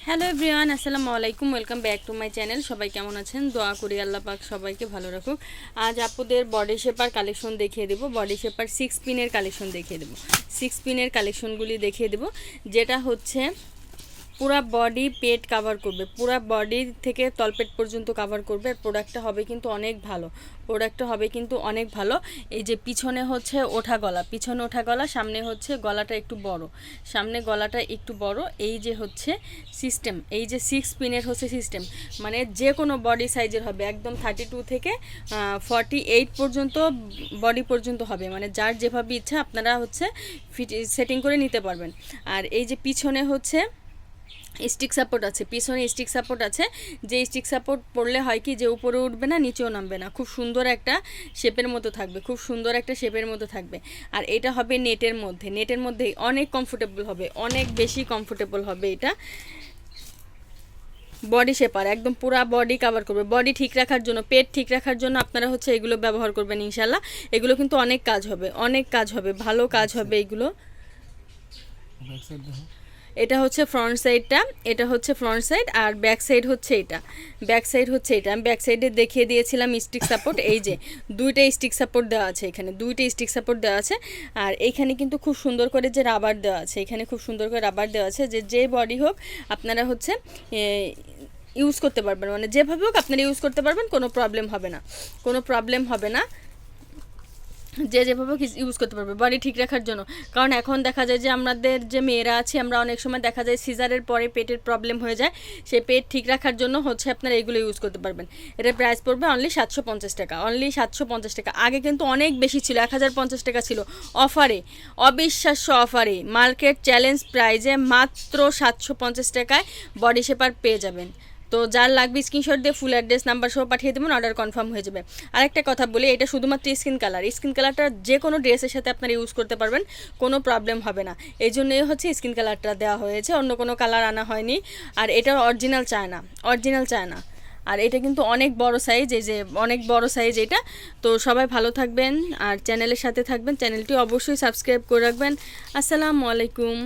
Hello everyone, আসসালামু আলাইকুম। Welcome back to my channel. সবাই কেমন আছেন? দোয়া করি আল্লাহ পাক সবাইকে ভালো রাখুক। আজ আপুদের বডি শেপার কালেকশন দেখিয়ে দেবো। বডি শেপার 6 পিনের কালেকশন দেখিয়ে দেবো। 6 পিনের কালেকশনগুলি দেখিয়ে দেবো, যেটা হচ্ছে পুরা বডি পেট কাভার করবে, পুরা বডি থেকে তলপেট পর্যন্ত কাভার করবে। প্রোডাক্টটা হবে কিন্তু অনেক ভালো, প্রোডাক্টটা হবে কিন্তু অনেক ভালো। এই যে পিছনে হচ্ছে ওঠা গলা, পিছনে ওঠা গলা, সামনে হচ্ছে গলাটা একটু বড়, সামনে গলাটা একটু বড়। এই যে হচ্ছে সিস্টেম, এই যে 6 পিনের হচ্ছে সিস্টেম, মানে যে কোনো বডি সাইজের হবে, একদম 32 থেকে 48 পর্যন্ত বডি পর্যন্ত হবে, মানে যার যেভাবে ইচ্ছা আপনারা হচ্ছে সেটিং করে নিতে পারবেন। আর এই যে পিছনে হচ্ছে স্টিক সাপোর্ট আছে, পিছনে স্টিক সাপোর্ট আছে। যে স্টিক সাপোর্ট পড়লে হয় কি, যে উপরে উঠবে না নিচেও নামবে না, খুব সুন্দর একটা শেপের মতো থাকবে, খুব সুন্দর একটা শেপের মতো থাকবে। আর এটা হবে নেটের মধ্যে, নেটের মধ্যে অনেক কমফোর্টেবল হবে, অনেক বেশি কমফোর্টেবল হবে। এটা বডি শেপার, একদম পুরা বডি কাভার করবে। বডি ঠিক রাখার জন্য, পেট ঠিক রাখার জন্য আপনারা হচ্ছে এগুলো ব্যবহার করবেন ইনশাল্লাহ। এগুলো কিন্তু অনেক কাজ হবে, অনেক কাজ হবে, ভালো কাজ হবে এগুলো। এটা হচ্ছে ফ্রন্ট সাইডটা, এটা হচ্ছে ফ্রন্ট সাইড, আর ব্যাক সাইড হচ্ছে এটা, ব্যাক সাইড হচ্ছে এটা। আমি ব্যাক সাইডে দেখিয়ে দিয়েছিলাম স্টিক সাপোর্ট। এই যে দুইটা স্টিক সাপোর্ট দেওয়া আছে, এখানে দুইটা স্টিক সাপোর্ট দেওয়া আছে। আর এইখানে কিন্তু খুব সুন্দর করে যে রাবার দেওয়া আছে, এখানে খুব সুন্দর করে রাবার দেওয়া আছে, যে বডি হোক আপনারা হচ্ছে ইউজ করতে পারবেন, মানে যেভাবে হোক আপনারা ইউজ করতে পারবেন, কোনো প্রবলেম হবে না, কোনো প্রবলেম হবে না। যে যেভাবে ইউজ করতে পারবে বডি ঠিক রাখার জন্য। কারণ এখন দেখা যায় যে আমাদের যে মেয়েরা আছে, আমরা অনেক সময় দেখা যায় সিজারের পরে পেটের প্রবলেম হয়ে যায়, সেই পেট ঠিক রাখার জন্য হচ্ছে আপনারা এগুলো ইউজ করতে পারবেন। এটার প্রাইস পড়বে অনলি 750 টাকা, অনলি 750 টাকা। আগে কিন্তু অনেক বেশি ছিল, 1050 টাকা ছিল। অফারে, অবিশ্বাস্য অফারে, মার্কেট চ্যালেঞ্জ প্রাইজে মাত্র 750 টাকায় বডি শেপার পেয়ে যাবেন। তো যার লাগবে স্ক্রিনশট দিয়ে ফুল অ্যাড্রেস নাম্বার সহ পাঠিয়ে দেবেন, অর্ডার কনফার্ম হয়ে যাবে। আরেকটা কথা বলি, এটা শুধুমাত্র স্কিন কালার, স্কিন কালারটা যে কোনো ড্রেসের সাথে আপনারা ইউজ করতে পারবেন, কোনো প্রবলেম হবে না। এই জন্যই হচ্ছে স্কিন কালারটা দেওয়া হয়েছে, অন্য কোনো কালার আনা হয়নি। আর এটা অরিজিনাল চায় না, অরিজিনাল চায় না। আর এটা কিন্তু অনেক বড় সাইজ, এই যে অনেক বড় সাইজ এটা। তো সবাই ভালো থাকবেন আর চ্যানেলের সাথে থাকবেন, চ্যানেলটি অবশ্যই সাবস্ক্রাইব করে রাখবেন। আসসালামু আলাইকুম।